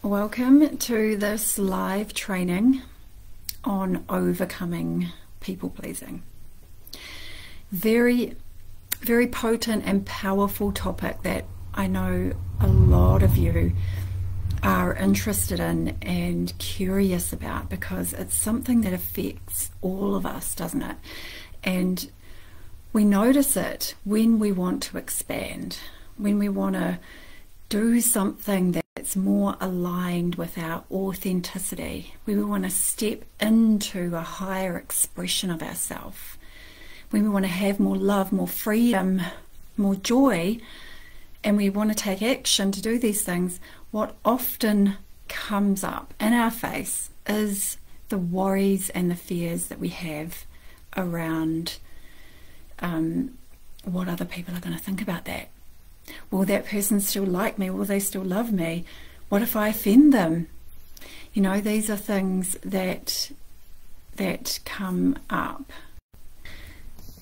Welcome to this live training on overcoming people pleasing. Very, very potent and powerful topic that I know a lot of you are interested in and curious about, because it's something that affects all of us, doesn't it? And we notice it when we want to expand, when we want to do something that's more aligned with our authenticity. We want to step into a higher expression of ourselves. When we want to have more love, more freedom, more joy, and we want to take action to do these things, what often comes up in our face is the worries and the fears that we have around what other people are going to think about that. Will that person still like me? Will they still love me? What if I offend them? You know, these are things that come up.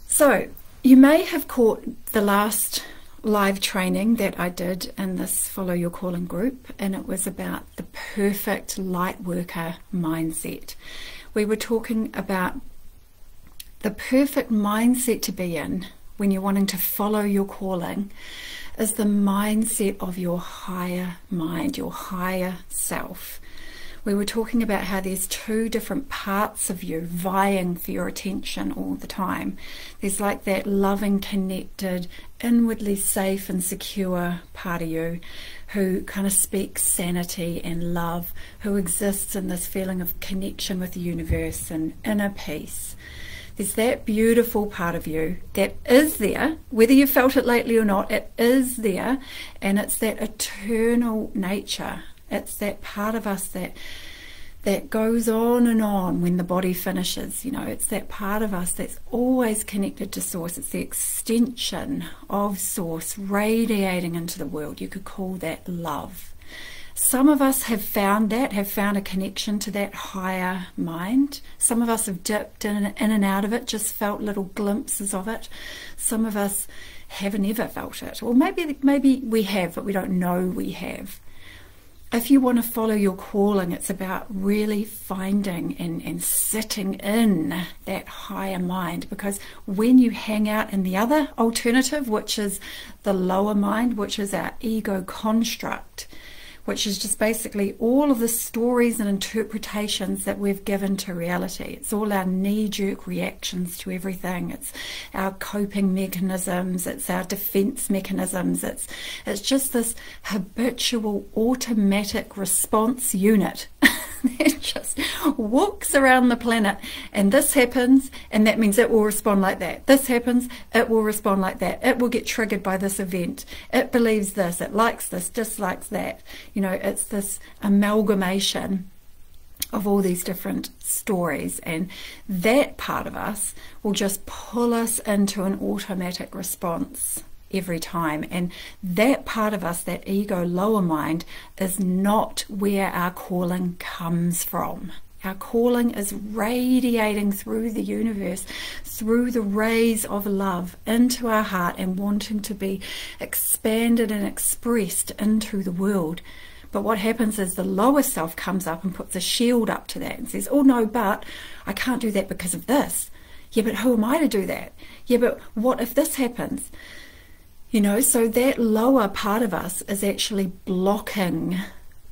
So you may have caught the last live training that I did in this Follow Your Calling group, and it was about the perfect light worker mindset. We were talking about the perfect mindset to be in when you're wanting to follow your calling is the mindset of your higher mind, your higher self. We were talking about how there's two different parts of you vying for your attention all the time. There's like that loving, connected, inwardly safe and secure part of you who kind of speaks sanity and love, who exists in this feeling of connection with the universe and inner peace. There's that beautiful part of you that is there, whether you felt it lately or not, it is there, and it's that eternal nature. It's that part of us that goes on and on when the body finishes. You know, it's that part of us that's always connected to Source. It's the extension of Source radiating into the world. You could call that love. Some of us have found a connection to that higher mind. Some of us have dipped in and out of it, just felt little glimpses of it. Some of us haven't ever felt it. Or maybe we have, but we don't know we have. If you want to follow your calling, it's about really finding and sitting in that higher mind, because when you hang out in the other alternative, which is the lower mind, which is our ego construct, which is just basically all of the stories and interpretations that we've given to reality. It's all our knee-jerk reactions to everything. It's our coping mechanisms. It's our defense mechanisms. It's just this habitual automatic response unit that just walks around the planet, and this happens, and that means it will respond like that. This happens, it will respond like that. It will get triggered by this event. It believes this, it likes this, dislikes that. You know, it's this amalgamation of all these different stories, and that part of us will just pull us into an automatic response every time. And that part of us, that ego lower mind, is not where our calling comes from. Our calling is radiating through the universe, through the rays of love into our heart, and wanting to be expanded and expressed into the world. But what happens is the lower self comes up and puts a shield up to that and says, oh no, but I can't do that because of this. Yeah, but who am I to do that? Yeah, but what if this happens? You know, so that lower part of us is actually blocking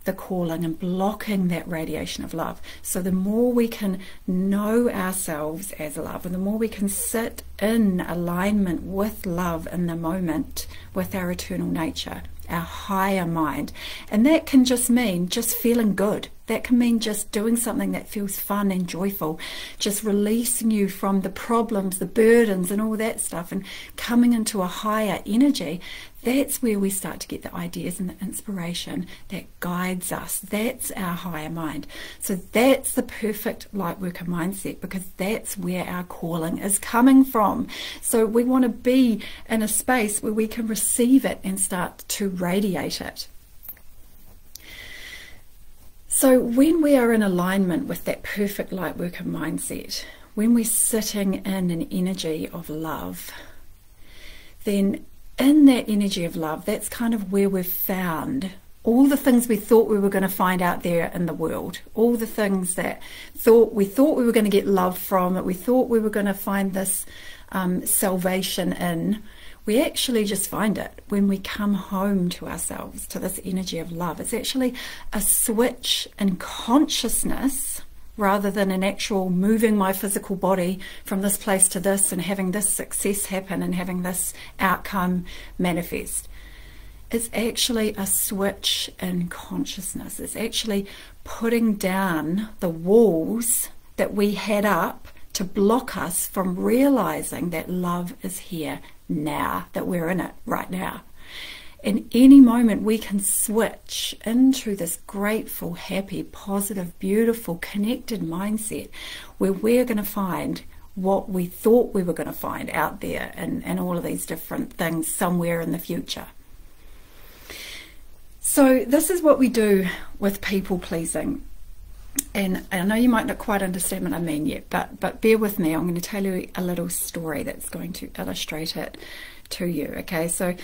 the calling and blocking that radiation of love. So the more we can know ourselves as love, and the more we can sit in alignment with love in the moment, with our eternal nature, our higher mind, and that can just mean just feeling good. That can mean just doing something that feels fun and joyful, just releasing you from the problems, the burdens and all that stuff, and coming into a higher energy. That's where we start to get the ideas and the inspiration that guides us. That's our higher mind. So that's the perfect light worker mindset, because that's where our calling is coming from. So we want to be in a space where we can receive it and start to radiate it. So when we are in alignment with that perfect light worker mindset, when we're sitting in an energy of love, then in that energy of love, that's kind of where we've found all the things we thought we were going to find out there in the world, all the things that we thought we were going to get love from, that we thought we were going to find this salvation in, we actually just find it when we come home to ourselves, to this energy of love. It's actually a switch in consciousness rather than an actual moving my physical body from this place to this and having this success happen and having this outcome manifest. It's actually a switch in consciousness. It's actually putting down the walls that we had up to block us from realizing that love is here now, that we're in it right now. In any moment we can switch into this grateful, happy, positive, beautiful, connected mindset where we're going to find what we thought we were going to find out there and all of these different things somewhere in the future. So this is what we do with people pleasing. And I know you might not quite understand what I mean yet, but bear with me. I'm going to tell you a little story that's going to illustrate it to you. Okay, so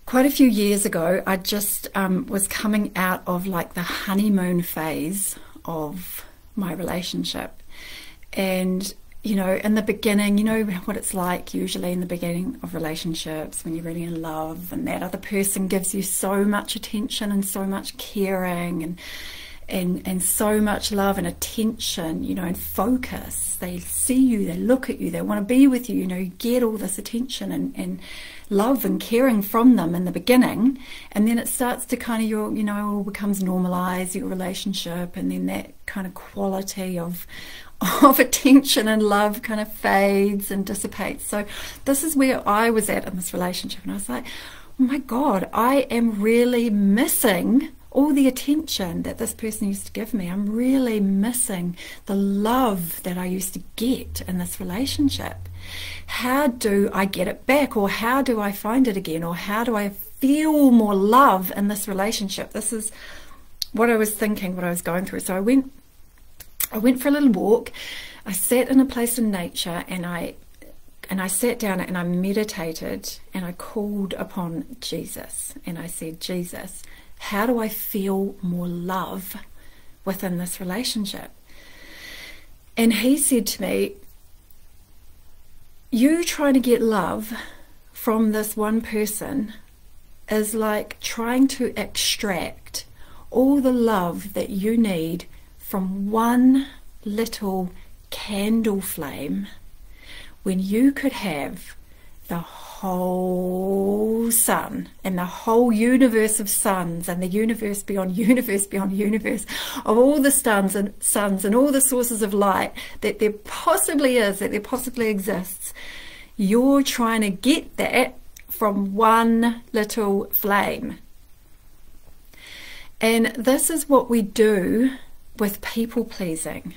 quite a few years ago, I just was coming out of like the honeymoon phase of my relationship. And, you know, in the beginning, you know what it's like usually in the beginning of relationships when you're really in love and that other person gives you so much attention and so much caring and so much love and attention, you know, and focus. They see you, they look at you, they want to be with you, you know, you get all this attention and love and caring from them in the beginning, and then it starts to kind of, you know, all becomes normalized, your relationship, and then that kind of quality of attention and love kind of fades and dissipates. So this is where I was at in this relationship, and I was like, oh my God, I am really missing all the attention that this person used to give me. I'm really missing the love that I used to get in this relationship. How do I get it back, or how do I find it again, or how do I feel more love in this relationship? This is what I was thinking, what I was going through. So I went for a little walk. I sat in a place in nature, and I sat down and I meditated, and I called upon Jesus, and I said, Jesus, how do I feel more love within this relationship? And he said to me, you trying to get love from this one person is like trying to extract all the love that you need from one little candle flame when you could have the whole sun and the whole universe of suns and the universe beyond universe beyond universe of all the suns and all the sources of light that there possibly is, that there possibly exists. You're trying to get that from one little flame. And this is what we do with people pleasing.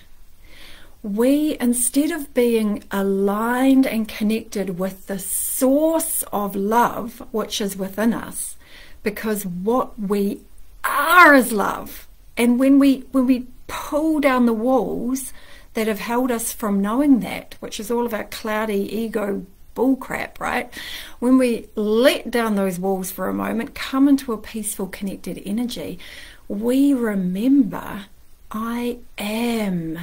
We, instead of being aligned and connected with the source of love which is within us, because what we are is love, and when we pull down the walls that have held us from knowing that, which is all of our cloudy ego bullcrap, right? When we let down those walls for a moment, come into a peaceful connected energy, we remember, I am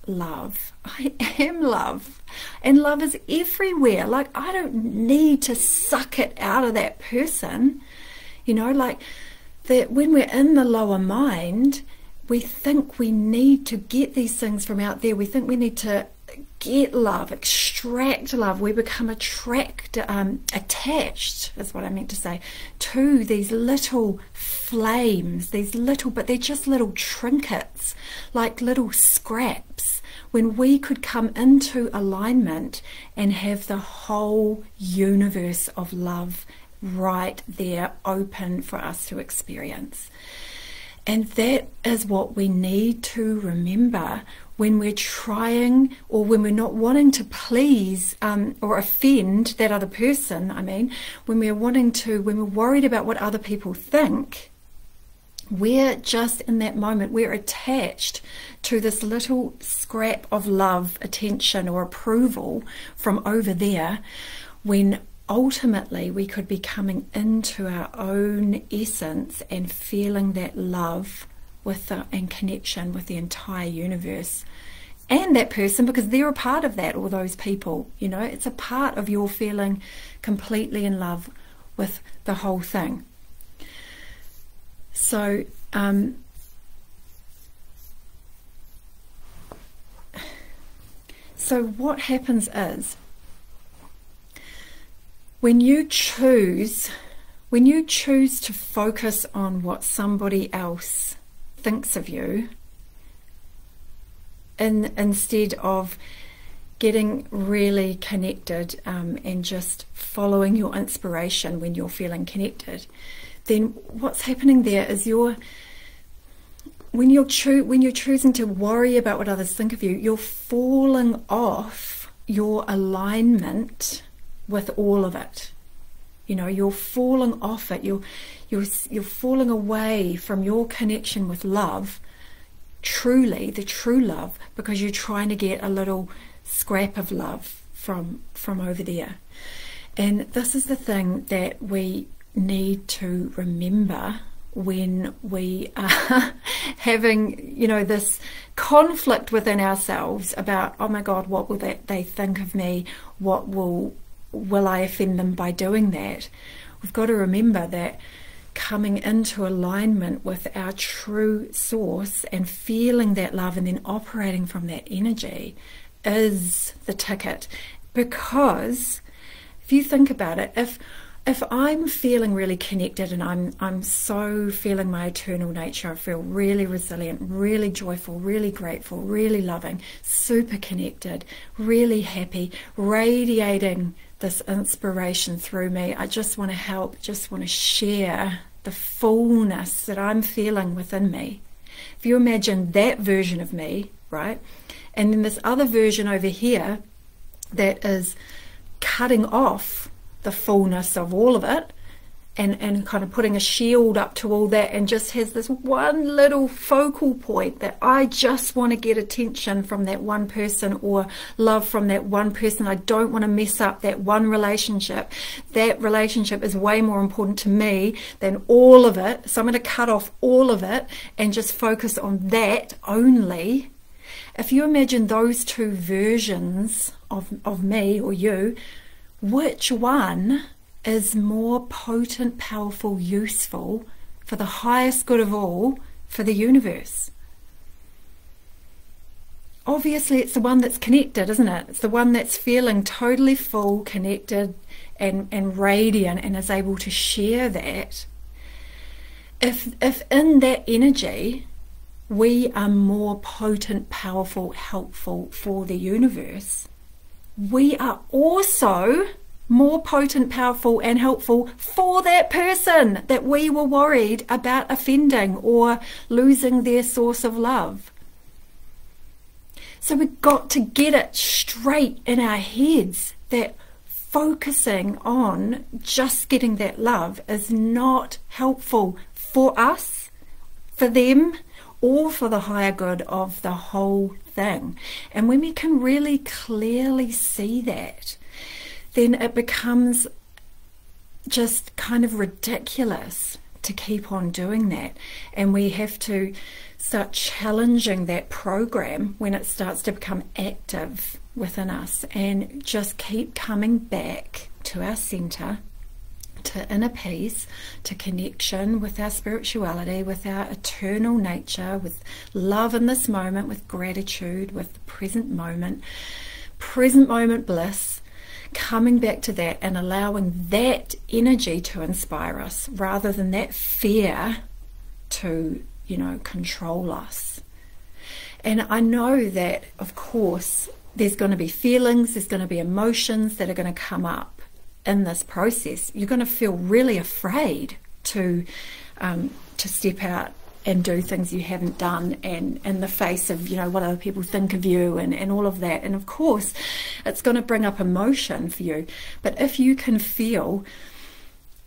love. I am love, and love is everywhere. Like, I don't need to suck it out of that person, you know, like that. When we're in the lower mind, we think we need to get these things from out there. We think we need to get love, extract love. We become attached is what I meant to say, to these little flames, but they're just little trinkets, like little scraps, when we could come into alignment and have the whole universe of love right there open for us to experience. And that is what we need to remember when we're trying, or when we're not wanting to please or offend that other person. I mean, when we're worried about what other people think, we're just in that moment, we're attached to this little scrap of love, attention, or approval from over there, when ultimately we could be coming into our own essence and feeling that love and connection with the entire universe and that person, because they're a part of that, all those people, you know, it's a part of your feeling completely in love with the whole thing. So so what happens is, when you choose to focus on what somebody else thinks of you, instead of getting really connected and just following your inspiration when you're feeling connected, then what's happening there is when you're choosing to worry about what others think of you, you're falling off your alignment with all of it. You know, you're falling off it. You're falling away from your connection with love, truly the true love, because you're trying to get a little scrap of love from over there. And this is the thing that we need to remember when we are having, you know, this conflict within ourselves about, oh my God, what will they think of me? What will I offend them by doing that? We've got to remember that coming into alignment with our true source and feeling that love and then operating from that energy is the ticket. Because if you think about it, if I'm feeling really connected and I'm so feeling my eternal nature, I feel really resilient, really joyful, really grateful, really loving, super connected, really happy, radiating this inspiration through me. I just want to help, just want to share the fullness that I'm feeling within me. If you imagine that version of me, right? And then this other version over here that is cutting off the fullness of all of it and kind of putting a shield up to all that, and just has this one little focal point that I just want to get attention from that one person or love from that one person. I don't want to mess up that one relationship. That relationship is way more important to me than all of it. So I'm going to cut off all of it and just focus on that only. If you imagine those two versions of me or you, which one is more potent, powerful, useful for the highest good of all, for the universe? Obviously it's the one that's connected, isn't it? It's the one that's feeling totally full, connected and radiant, and is able to share that. If in that energy we are more potent, powerful, helpful for the universe, we are also more potent, powerful and helpful for that person that we were worried about offending or losing their source of love. So we've got to get it straight in our heads that focusing on just getting that love is not helpful for us, for them, or for the higher good of the whole thing. And when we can really clearly see that, then it becomes just kind of ridiculous to keep on doing that. And we have to start challenging that program when it starts to become active within us, and just keep coming back to our center, to inner peace, to connection with our spirituality, with our eternal nature, with love in this moment, with gratitude, with the present moment bliss, coming back to that and allowing that energy to inspire us rather than that fear to, you know, control us. And I know that, of course, there's going to be feelings, there's going to be emotions that are going to come up in this process. You're going to feel really afraid to step out and do things you haven't done, and in the face of, you know, what other people think of you and all of that. And of course it's going to bring up emotion for you. But if you can feel,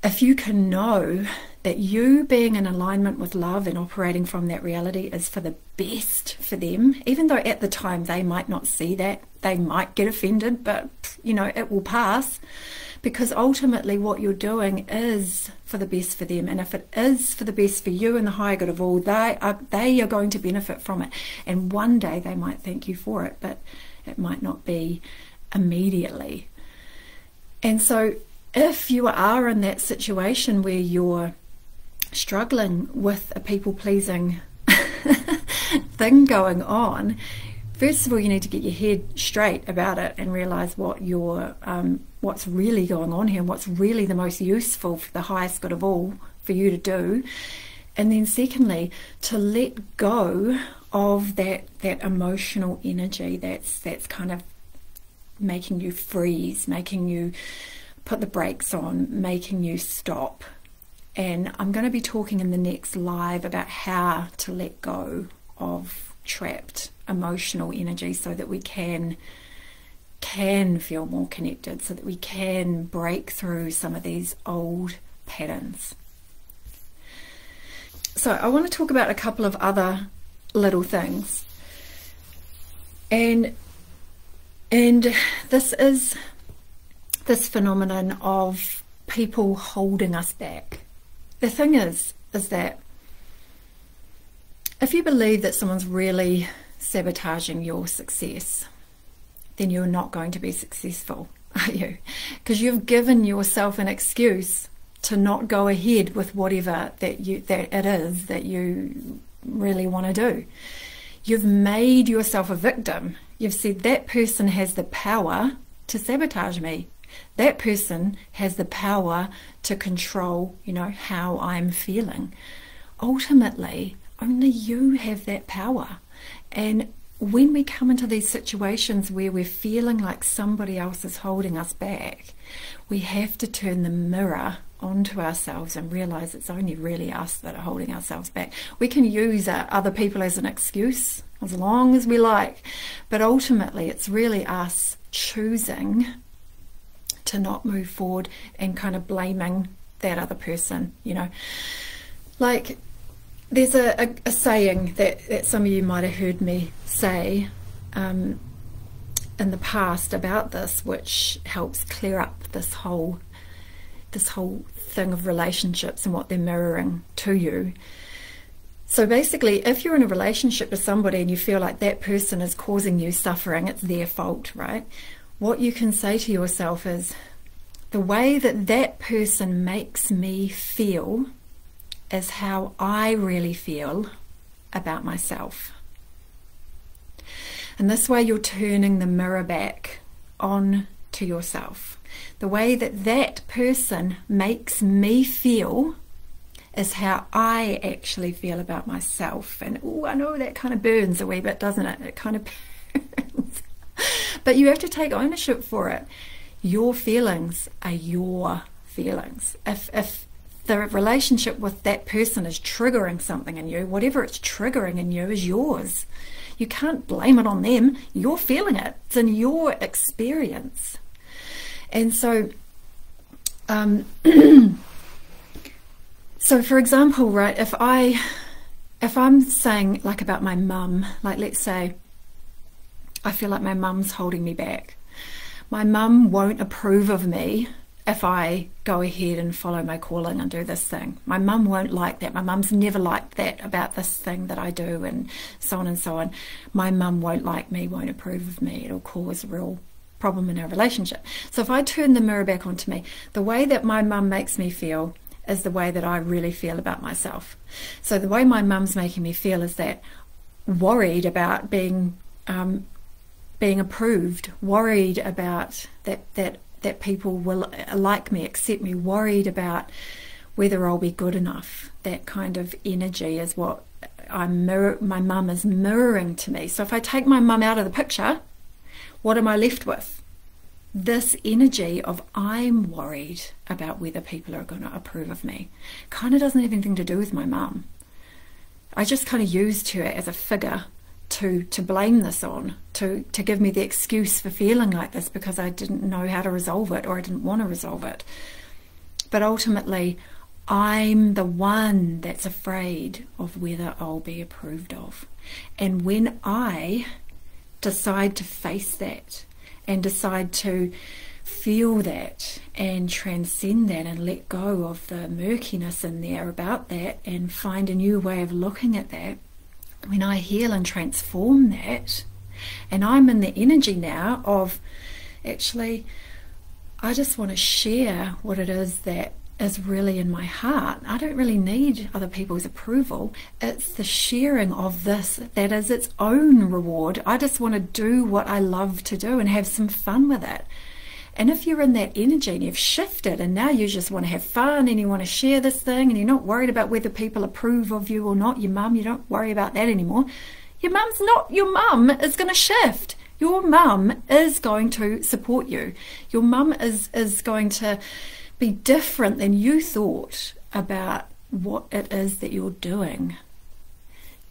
if you can know that you being in alignment with love and operating from that reality is for the best for them, even though at the time they might not see that, they might get offended, but you know, it will pass, because ultimately what you're doing is for the best for them. And if it is for the best for you and the higher good of all, they are going to benefit from it, and one day they might thank you for it, but it might not be immediately. And so if you are in that situation where you're struggling with a people-pleasing thing going on, first of all, you need to get your head straight about it and realize what what's really going on here, and what's really the most useful for the highest good of all for you to do. And then secondly, to let go of that emotional energy that's kind of making you freeze, making you put the brakes on, making you stop. And I'm going to be talking in the next live about how to let go of trapped emotional energy so that we can feel more connected, so that we can break through some of these old patterns. So I want to talk about a couple of other little things, and this is this phenomenon of people holding us back. The thing is that if you believe that someone's really sabotaging your success, then you're not going to be successful, are you? Because you've given yourself an excuse to not go ahead with whatever that it is that you really want to do. You've made yourself a victim. You've said that person has the power to sabotage me. That person has the power to control, you know, how I'm feeling. Ultimately, only you have that power. And when we come into these situations where we're feeling like somebody else is holding us back, we have to turn the mirror onto ourselves and realize it's only really us that are holding ourselves back. We can use other people as an excuse as long as we like, but ultimately it's really us choosing to not move forward and kind of blaming that other person, you know. Like, there's a saying that some of you might have heard me say in the past about this, which helps clear up this whole thing of relationships and what they're mirroring to you. So basically, if you're in a relationship with somebody and you feel like that person is causing you suffering, it's their fault, right? What you can say to yourself is, the way that that person makes me feel is how I really feel about myself. And this way you're turning the mirror back on to yourself. The way that that person makes me feel is how I actually feel about myself. And oh, I know that kind of burns a wee bit, doesn't it? It kind of burns. But you have to take ownership for it. Your feelings are your feelings. If the relationship with that person is triggering something in you, whatever it's triggering in you is yours. You can't blame it on them. You're feeling it. It's in your experience. And so, so for example, right, if I'm saying like about my mum, like let's say I feel like my mum's holding me back. My mum won't approve of me if I go ahead and follow my calling and do this thing. My mum won't like that. My mum's never liked that about this thing that I do, and so on and so on. My mum won't like me, won't approve of me. It'll cause a real problem in our relationship. So if I turn the mirror back onto me, the way that my mum makes me feel is the way that I really feel about myself. So the way my mum's making me feel is that worried about being approved, worried about that people will like me, accept me, worried about whether I'll be good enough. That kind of energy is what my mum is mirroring to me. So if I take my mum out of the picture, what am I left with? This energy of I'm worried about whether people are going to approve of me. Kind of doesn't have anything to do with my mum. I just kind of used her as a figure to blame this on, to give me the excuse for feeling like this because I didn't know how to resolve it, or I didn't want to resolve it. But ultimately, I'm the one that's afraid of whether I'll be approved of. And when I decide to face that and decide to feel that and transcend that and let go of the murkiness in there about that and find a new way of looking at that, when I heal and transform that, and I'm in the energy now of, actually, I just want to share what it is that is really in my heart. I don't really need other people's approval. It's the sharing of this that is its own reward. I just want to do what I love to do and have some fun with it. And if you're in that energy and you've shifted and now you just want to have fun and you want to share this thing and you're not worried about whether people approve of you or not, your mum, you don't worry about that anymore. Your mum is going to shift. Your mum is going to support you. Your mum is going to be different than you thought about what it is that you're doing.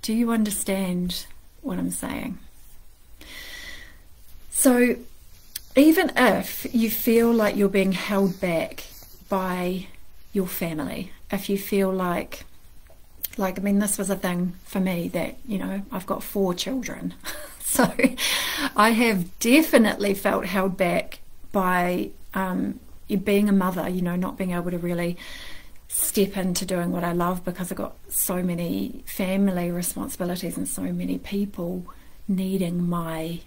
Do you understand what I'm saying? So even if you feel like you're being held back by your family, if you feel like I mean, this was a thing for me that, you know, I've got 4 children. So I have definitely felt held back by being a mother, you know, not being able to really step into doing what I love because I've got so many family responsibilities and so many people needing my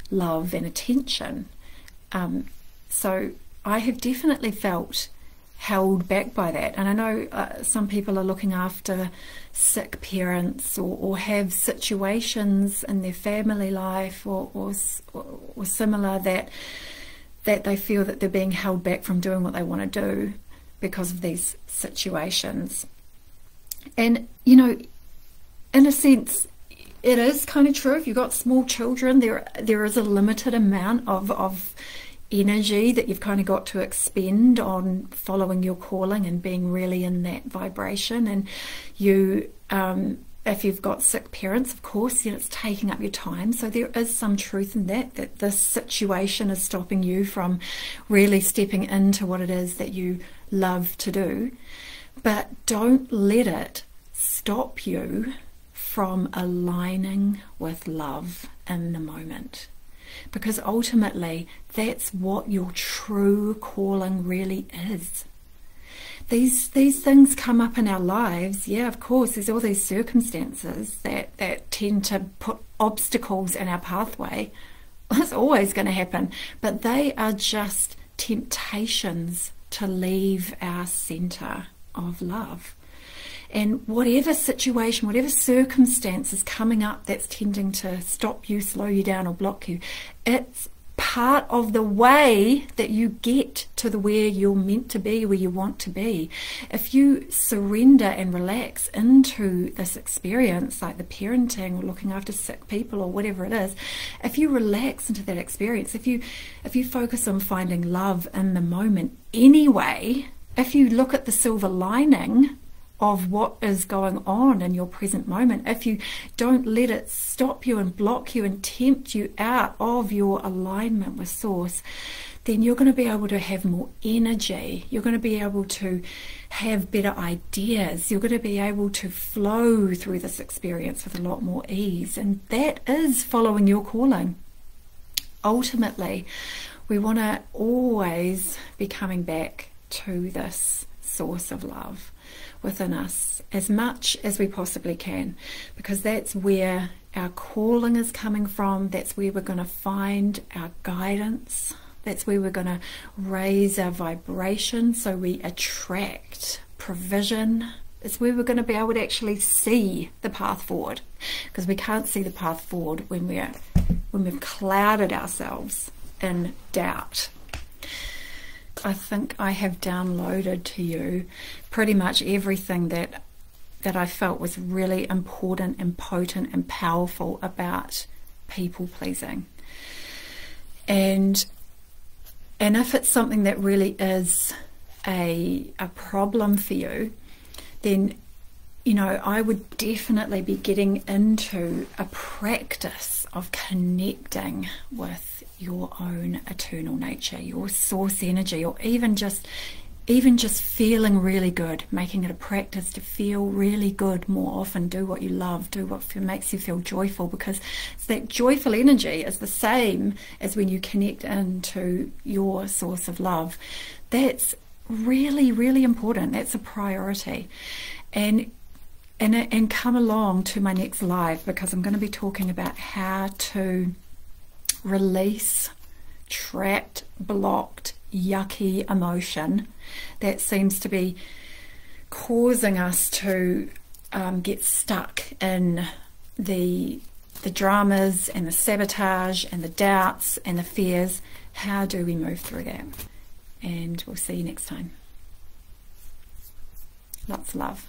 love and attention. So I have definitely felt held back by that. And I know some people are looking after sick parents or have situations in their family life or similar that they feel that they're being held back from doing what they want to do because of these situations. And, you know, in a sense, it is kind of true. If you've got small children, there is a limited amount of energy that you've kind of got to expend on following your calling and being really in that vibration. And you, if you've got sick parents, of course, you know, it's taking up your time. So there is some truth in that this situation is stopping you from really stepping into what it is that you love to do. But don't let it stop you from aligning with love in the moment. Because ultimately, that's what your true calling really is. These things come up in our lives. Yeah, of course, there's all these circumstances that tend to put obstacles in our pathway. That's always going to happen. But they are just temptations to leave our center of love. And whatever situation, whatever circumstance is coming up that's tending to stop you, slow you down or block you, it's part of the way that you get to where you're meant to be, where you want to be. If you surrender and relax into this experience, like the parenting or looking after sick people or whatever it is, if you relax into that experience, if you focus on finding love in the moment anyway, if you look at the silver lining of what is going on in your present moment, if you don't let it stop you and block you and tempt you out of your alignment with Source, then you're going to be able to have more energy. You're going to be able to have better ideas. You're going to be able to flow through this experience with a lot more ease. And that is following your calling. Ultimately, we want to always be coming back to this source of love within us as much as we possibly can, because that's where our calling is coming from. That's where we're going to find our guidance. That's where we're going to raise our vibration so we attract provision. It's where we're going to be able to actually see the path forward, because we can't see the path forward when we've clouded ourselves in doubt. I think I have downloaded to you pretty much everything that I felt was really important and potent and powerful about people pleasing. And if it's something that really is a problem for you, then, you know, I would definitely be getting into a practice of connecting with your own eternal nature, your source energy, or even just even just feeling really good, making it a practice to feel really good more often. Do what you love, do what makes you feel joyful, because it's that joyful energy is the same as when you connect into your source of love. That's really, really important. That's a priority. And come along to my next live, because I'm going to be talking about how to release trapped, blocked, yucky emotion that seems to be causing us to get stuck in the dramas and the sabotage and the doubts and the fears. How do we move through that? And we'll see you next time. Lots of love.